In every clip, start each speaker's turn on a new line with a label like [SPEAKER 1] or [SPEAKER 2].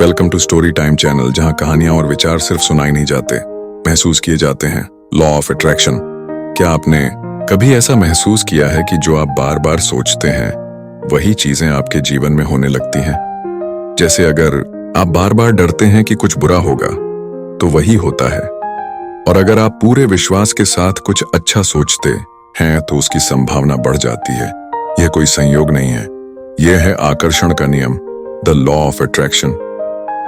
[SPEAKER 1] Welcome to story time channel, जहां कहानियां और विचार सिर्फ सुनाई नहीं जाते, महसूस किए जाते हैं। Law of attraction. क्या आपने कभी ऐसा महसूस किया है कि जो आप बार बार सोचते हैं वही चीजें आपके जीवन में होने लगती हैं? जैसे अगर आप बार बार डरते हैं कि कुछ बुरा होगा तो वही होता है, और अगर आप पूरे विश्वास के साथ कुछ अच्छा सोचते हैं तो उसकी संभावना बढ़ जाती है। यह कोई संयोग नहीं है, यह है आकर्षण का नियम, द लॉ ऑफ अट्रैक्शन।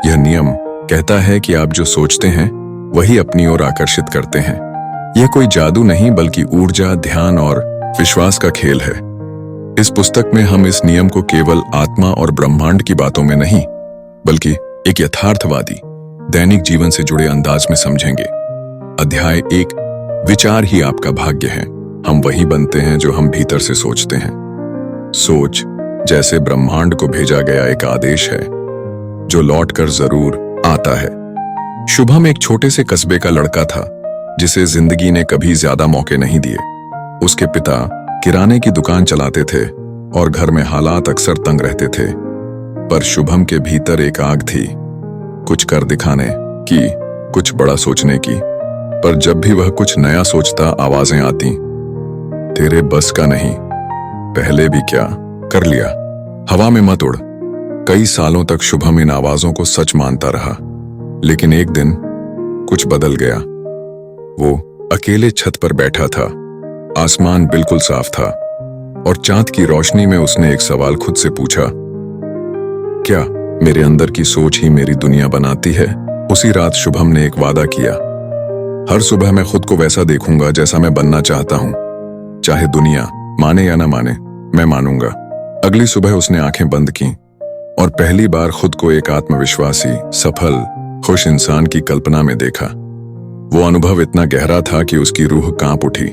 [SPEAKER 1] यह नियम कहता है कि आप जो सोचते हैं वही अपनी ओर आकर्षित करते हैं। यह कोई जादू नहीं बल्कि ऊर्जा, ध्यान और विश्वास का खेल है। इस पुस्तक में हम इस नियम को केवल आत्मा और ब्रह्मांड की बातों में नहीं बल्कि एक यथार्थवादी दैनिक जीवन से जुड़े अंदाज में समझेंगे। अध्याय 1, विचार ही आपका भाग्य है। हम वही बनते हैं जो हम भीतर से सोचते हैं। सोच जैसे ब्रह्मांड को भेजा गया एक आदेश है जो लौटकर जरूर आता है। शुभम एक छोटे से कस्बे का लड़का था जिसे जिंदगी ने कभी ज्यादा मौके नहीं दिए। उसके पिता किराने की दुकान चलाते थे और घर में हालात अक्सर तंग रहते थे, पर शुभम के भीतर एक आग थी, कुछ कर दिखाने की, कुछ बड़ा सोचने की। पर जब भी वह कुछ नया सोचता आवाजें आती, तेरे बस का नहीं, पहले भी क्या कर लिया, हवा में मत उड़। कई सालों तक शुभम इन आवाजों को सच मानता रहा, लेकिन एक दिन कुछ बदल गया। वो अकेले छत पर बैठा था, आसमान बिल्कुल साफ था और चांद की रोशनी में उसने एक सवाल खुद से पूछा, क्या मेरे अंदर की सोच ही मेरी दुनिया बनाती है? उसी रात शुभम ने एक वादा किया, हर सुबह मैं खुद को वैसा देखूंगा जैसा मैं बनना चाहता हूं, चाहे दुनिया माने या ना माने, मैं मानूंगा। अगली सुबह उसने आंखें बंद की और पहली बार खुद को एक आत्मविश्वासी, सफल, खुश इंसान की कल्पना में देखा। वो अनुभव इतना गहरा था कि उसकी रूह कांप उठी।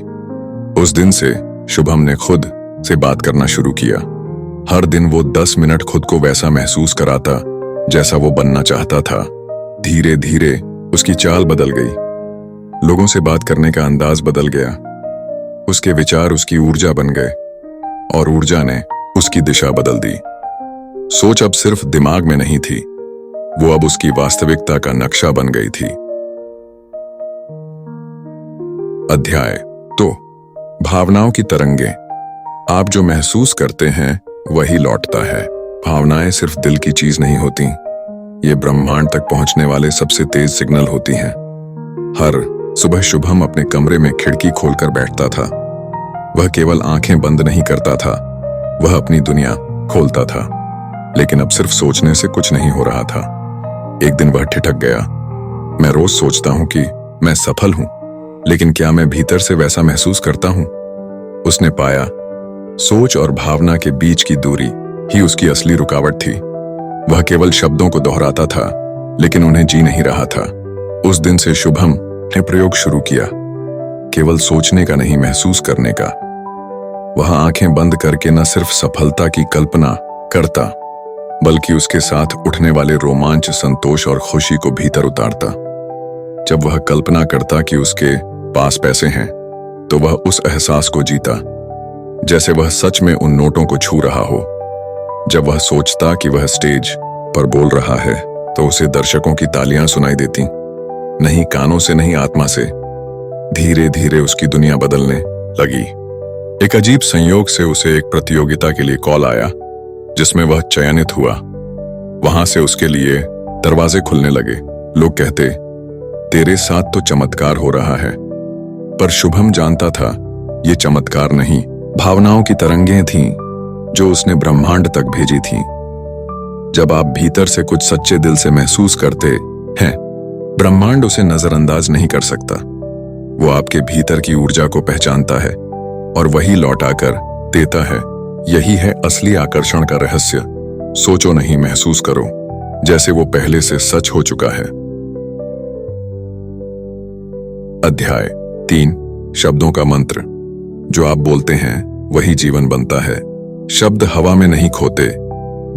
[SPEAKER 1] उस दिन से शुभम ने खुद से बात करना शुरू किया। हर दिन वो 10 मिनट खुद को वैसा महसूस कराता जैसा वो बनना चाहता था। धीरे धीरे उसकी चाल बदल गई, लोगों से बात करने का अंदाज बदल गया। उसके विचार उसकी ऊर्जा बन गए और ऊर्जा ने उसकी दिशा बदल दी। सोच अब सिर्फ दिमाग में नहीं थी, वो अब उसकी वास्तविकता का नक्शा बन गई थी। अध्याय 2, भावनाओं की तरंगे। आप जो महसूस करते हैं वही लौटता है। भावनाएं सिर्फ दिल की चीज नहीं होती, ये ब्रह्मांड तक पहुंचने वाले सबसे तेज सिग्नल होती हैं। हर सुबह शुभम अपने कमरे में खिड़की खोलकर बैठता था। वह केवल आंखें बंद नहीं करता था, वह अपनी दुनिया खोलता था। लेकिन अब सिर्फ सोचने से कुछ नहीं हो रहा था। एक दिन वह ठिठक गया, मैं रोज सोचता हूं कि मैं सफल हूं, लेकिन क्या मैं भीतर से वैसा महसूस करता हूं? उसने पाया, सोच और भावना के बीच की दूरी ही उसकी असली रुकावट थी। वह केवल शब्दों को दोहराता था लेकिन उन्हें जी नहीं रहा था। उस दिन से शुभम ने प्रयोग शुरू किया, केवल सोचने का नहीं, महसूस करने का। वह आंखें बंद करके न सिर्फ सफलता की कल्पना करता बल्कि उसके साथ उठने वाले रोमांच, संतोष और खुशी को भीतर उतारता। जब वह कल्पना करता कि उसके पास पैसे हैं तो वह उस एहसास को जीता जैसे वह सच में उन नोटों को छू रहा हो। जब वह सोचता कि वह स्टेज पर बोल रहा है तो उसे दर्शकों की तालियां सुनाई देती, नहीं कानों से, नहीं आत्मा से। धीरे धीरे उसकी दुनिया बदलने लगी। एक अजीब संयोग से उसे एक प्रतियोगिता के लिए कॉल आया जिसमें वह चयनित हुआ। वहां से उसके लिए दरवाजे खुलने लगे। लोग कहते, तेरे साथ तो चमत्कार हो रहा है। पर शुभम जानता था ये चमत्कार नहीं, भावनाओं की तरंगें थीं जो उसने ब्रह्मांड तक भेजी थीं। जब आप भीतर से कुछ सच्चे दिल से महसूस करते हैं, ब्रह्मांड उसे नजरअंदाज नहीं कर सकता। वो आपके भीतर की ऊर्जा को पहचानता है और वही लौटाकर देता है। यही है असली आकर्षण का रहस्य। सोचो नहीं, महसूस करो जैसे वो पहले से सच हो चुका है। अध्याय 3, शब्दों का मंत्र। जो आप बोलते हैं वही जीवन बनता है। शब्द हवा में नहीं खोते,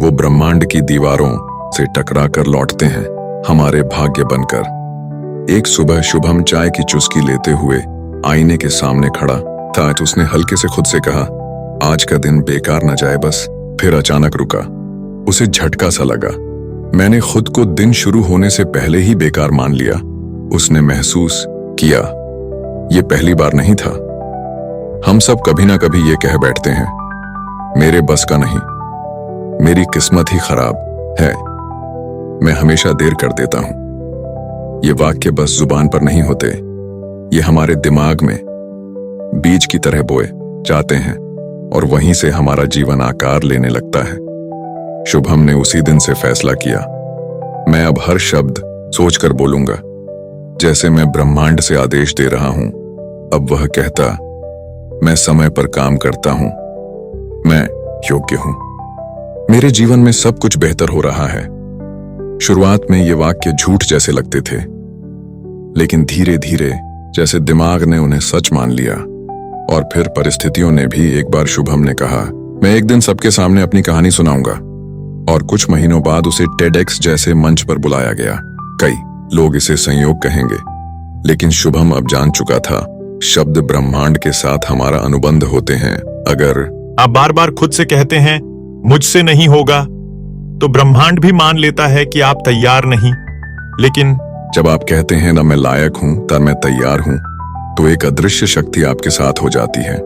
[SPEAKER 1] वो ब्रह्मांड की दीवारों से टकरा कर लौटते हैं, हमारे भाग्य बनकर। एक सुबह शुभम चाय की चुस्की लेते हुए आईने के सामने खड़ा था। उसने हल्के से खुद से कहा, आज का दिन बेकार न जाए बस। फिर अचानक रुका। उसे झटका सा लगा। मैंने खुद को दिन शुरू होने से पहले ही बेकार मान लिया। उसने महसूस किया, ये पहली बार नहीं था। हम सब कभी ना कभी ये कह बैठते हैं, मेरे बस का नहीं, मेरी किस्मत ही खराब है, मैं हमेशा देर कर देता हूं। ये वाक्य बस जुबान पर नहीं होते, ये हमारे दिमाग में बीज की तरह बोए जाते हैं और वहीं से हमारा जीवन आकार लेने लगता है। शुभम ने उसी दिन से फैसला किया, मैं अब हर शब्द सोचकर बोलूंगा, जैसे मैं ब्रह्मांड से आदेश दे रहा हूं। अब वह कहता, मैं समय पर काम करता हूं, मैं योग्य हूं, मेरे जीवन में सब कुछ बेहतर हो रहा है। शुरुआत में ये वाक्य झूठ जैसे लगते थे, लेकिन धीरे धीरे जैसे दिमाग ने उन्हें सच मान लिया। और फिर परिस्थितियों ने भी। एक बार शुभम ने कहा, मैं एक दिन सबके सामने अपनी कहानी सुनाऊंगा, और कुछ महीनों बाद उसे टेडएक्स जैसे मंच पर बुलाया गया। कई लोग इसे संयोग कहेंगे, लेकिन शुभम अब जान चुका था, शब्द ब्रह्मांड के साथ हमारा अनुबंध होते हैं। अगर
[SPEAKER 2] आप बार बार खुद से कहते हैं मुझसे नहीं होगा, तो ब्रह्मांड भी मान लेता है कि आप तैयार नहीं। लेकिन
[SPEAKER 1] जब आप कहते हैं ना मैं लायक हूं, तब मैं तैयार हूं, तो एक अदृश्य शक्ति आपके साथ हो जाती है।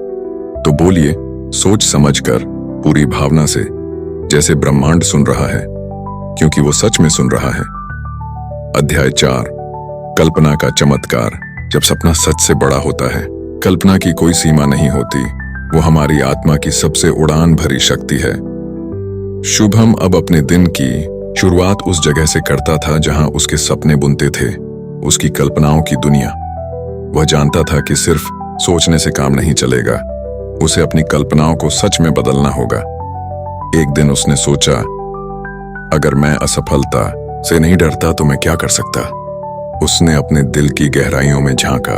[SPEAKER 1] तो बोलिए, सोच समझकर, पूरी भावना से, जैसे ब्रह्मांड सुन रहा है, क्योंकि वो सच में सुन रहा है। अध्याय 4, कल्पना का चमत्कार। जब सपना सच से बड़ा होता है, कल्पना की कोई सीमा नहीं होती। वो हमारी आत्मा की सबसे उड़ान भरी शक्ति है। शुभम अब अपने दिन की शुरुआत उस जगह से करता था जहां उसके सपने बुनते थे, उसकी कल्पनाओं की दुनिया। वह जानता था कि सिर्फ सोचने से काम नहीं चलेगा, उसे अपनी कल्पनाओं को सच में बदलना होगा। एक दिन उसने सोचा, अगर मैं असफलता से नहीं डरता तो मैं क्या कर सकता। उसने अपने दिल की गहराइयों में झांका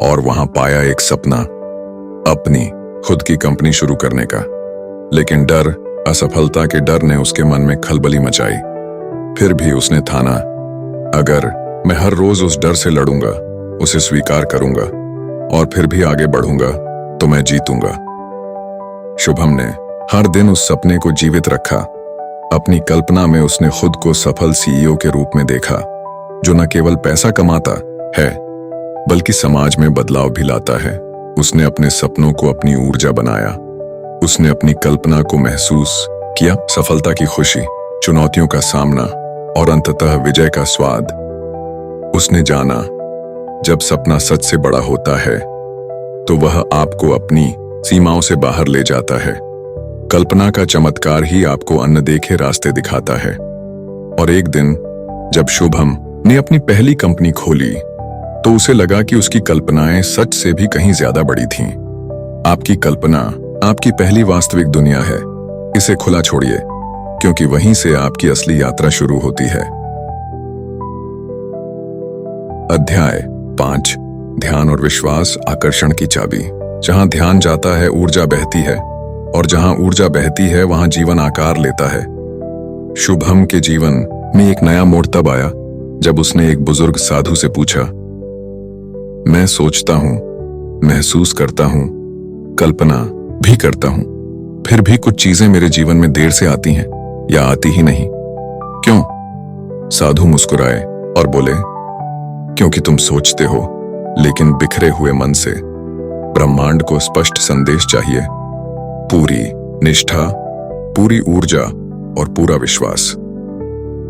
[SPEAKER 1] और वहां पाया एक सपना, अपनी खुद की कंपनी शुरू करने का। लेकिन डर, असफलता के डर ने उसके मन में खलबली मचाई। फिर भी उसने ठाना, अगर मैं हर रोज उस डर से लड़ूंगा, उसे स्वीकार करूंगा और फिर भी आगे बढ़ूंगा, तो मैं जीतूंगा। शुभम ने हर दिन उस सपने को जीवित रखा। अपनी कल्पना में उसने खुद को सफल सीईओ के रूप में देखा, जो न केवल पैसा कमाता है, बल्कि समाज में बदलाव भी लाता है। उसने अपने सपनों को अपनी ऊर्जा बनाया। उसने अपनी कल्पना को महसूस किया, सफलता की खुशी, चुनौतियों का सामना और अंततः विजय का स्वाद। उसने जाना, जब सपना सच से बड़ा होता है, तो वह आपको अपनी सीमाओं से बाहर ले जाता है। कल्पना का चमत्कार ही आपको अनदेखे रास्ते दिखाता है। और एक दिन जब शुभम ने अपनी पहली कंपनी खोली, तो उसे लगा कि उसकी कल्पनाएं सच से भी कहीं ज्यादा बड़ी थीं। आपकी कल्पना आपकी पहली वास्तविक दुनिया है। इसे खुला छोड़िए, क्योंकि वहीं से आपकी असली यात्रा शुरू होती है। अध्याय 5, ध्यान और विश्वास, आकर्षण की चाबी। जहां ध्यान जाता है, ऊर्जा बहती है, और जहां ऊर्जा बहती है, वहां जीवन आकार लेता है। शुभम के जीवन में एक नया मोड़ तब आया जब उसने एक बुजुर्ग साधु से पूछा, मैं सोचता हूं, महसूस करता हूं, कल्पना भी करता हूं, फिर भी कुछ चीजें मेरे जीवन में देर से आती हैं या आती ही नहीं। क्यों? साधु मुस्कुराए और बोले, क्योंकि तुम सोचते हो, लेकिन बिखरे हुए मन से। ब्रह्मांड को स्पष्ट संदेश चाहिए, पूरी निष्ठा, पूरी ऊर्जा और पूरा विश्वास।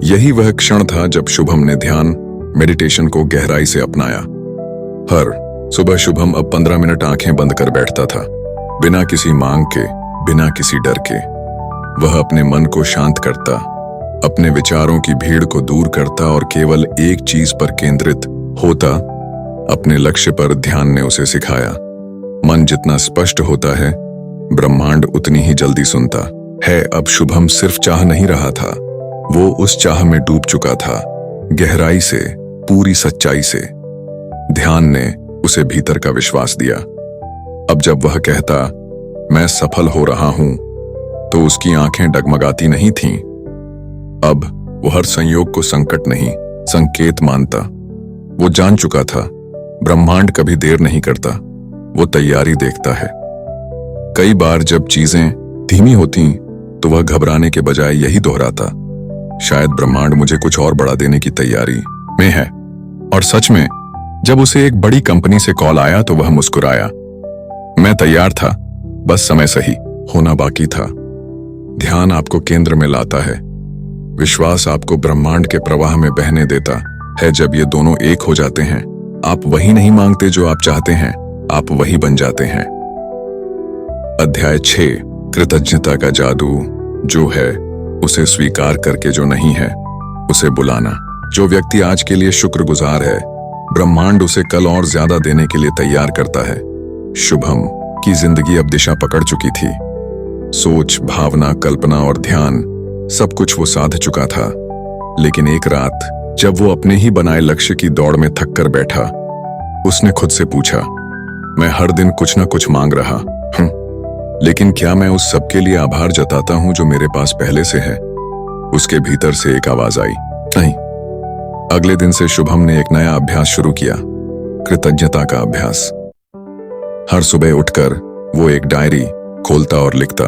[SPEAKER 1] यही वह क्षण था जब शुभम ने ध्यान, मेडिटेशन को गहराई से अपनाया। हर सुबह शुभम अब 15 मिनट आंखें बंद कर बैठता था, बिना किसी मांग के, बिना किसी डर के। वह अपने मन को शांत करता, अपने विचारों की भीड़ को दूर करता और केवल एक चीज पर केंद्रित होता। अपने लक्ष्य पर ध्यान ने उसे सिखाया, मन जितना स्पष्ट होता है, ब्रह्मांड उतनी ही जल्दी सुनता है। अब शुभम सिर्फ चाह नहीं रहा था, वो उस चाह में डूब चुका था, गहराई से, पूरी सच्चाई से। ध्यान ने उसे भीतर का विश्वास दिया। अब जब वह कहता, मैं सफल हो रहा हूं, तो उसकी आंखें डगमगाती नहीं थीं। अब वो हर संयोग को संकट नहीं, संकेत मानता। वो जान चुका था, ब्रह्मांड कभी देर नहीं करता, वो तैयारी देखता है। कई बार जब चीजें धीमी होती, तो वह घबराने के बजाय यही दोहराता, शायद ब्रह्मांड मुझे कुछ और बड़ा देने की तैयारी में है। और सच में जब उसे एक बड़ी कंपनी से कॉल आया तो वह मुस्कुराया। मैं तैयार था, बस समय सही होना बाकी था। ध्यान आपको केंद्र में लाता है, विश्वास आपको ब्रह्मांड के प्रवाह में बहने देता है। जब ये दोनों एक हो जाते हैं, आप वही नहीं मांगते जो आप चाहते हैं, आप वही बन जाते हैं। अध्याय 6, कृतज्ञता का जादू। जो है उसे स्वीकार करके जो नहीं है उसे बुलाना। जो व्यक्ति आज के लिए शुक्रगुजार है, ब्रह्मांड उसे कल और ज्यादा देने के लिए तैयार करता है। शुभम की जिंदगी अब दिशा पकड़ चुकी थी। सोच, भावना, कल्पना और ध्यान सब कुछ वो साध चुका था। लेकिन एक रात जब वो अपने ही बनाए लक्ष्य की दौड़ में थक कर बैठा, उसने खुद से पूछा, मैं हर दिन कुछ न कुछ मांग रहा हूं, लेकिन क्या मैं उस सब के लिए आभार जताता हूं जो मेरे पास पहले से है? उसके भीतर से एक आवाज आई, नहीं। अगले दिन से शुभम ने एक नया अभ्यास शुरू किया, कृतज्ञता का अभ्यास। हर सुबह उठकर वो एक डायरी खोलता और लिखता,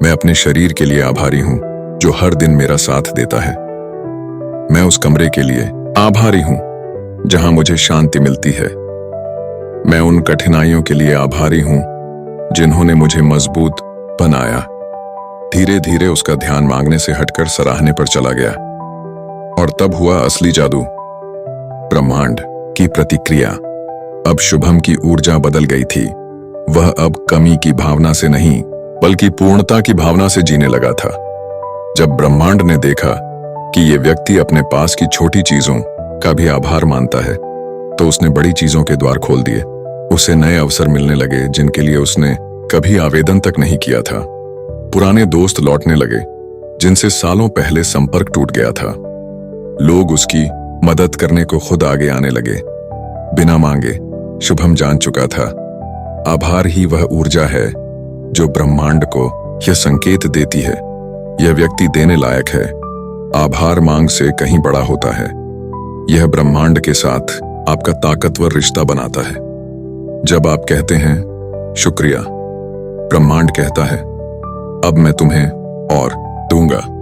[SPEAKER 1] मैं अपने शरीर के लिए आभारी हूं जो हर दिन मेरा साथ देता है। मैं उस कमरे के लिए आभारी हूं जहां मुझे शांति मिलती है। मैं उन कठिनाइयों के लिए आभारी हूं जिन्होंने मुझे मजबूत बनाया। धीरे धीरे उसका ध्यान मांगने से हटकर सराहने पर चला गया। और तब हुआ असली जादू, ब्रह्मांड की प्रतिक्रिया। अब शुभम की ऊर्जा बदल गई थी। वह अब कमी की भावना से नहीं बल्कि पूर्णता की भावना से जीने लगा था। जब ब्रह्मांड ने देखा कि ये व्यक्ति अपने पास की छोटी चीजों का भी आभार मानता है, तो उसने बड़ी चीजों के द्वार खोल दिए। उसे नए अवसर मिलने लगे जिनके लिए उसने कभी आवेदन तक नहीं किया था। पुराने दोस्त लौटने लगे जिनसे सालों पहले संपर्क टूट गया था। लोग उसकी मदद करने को खुद आगे आने लगे बिना मांगे। शुभम जान चुका था, आभार ही वह ऊर्जा है जो ब्रह्मांड को यह संकेत देती है, यह व्यक्ति देने लायक है। आभार मांग से कहीं बड़ा होता है। यह ब्रह्मांड के साथ आपका ताकतवर रिश्ता बनाता है। जब आप कहते हैं शुक्रिया, ब्रह्मांड कहता है अब मैं तुम्हें और दूंगा।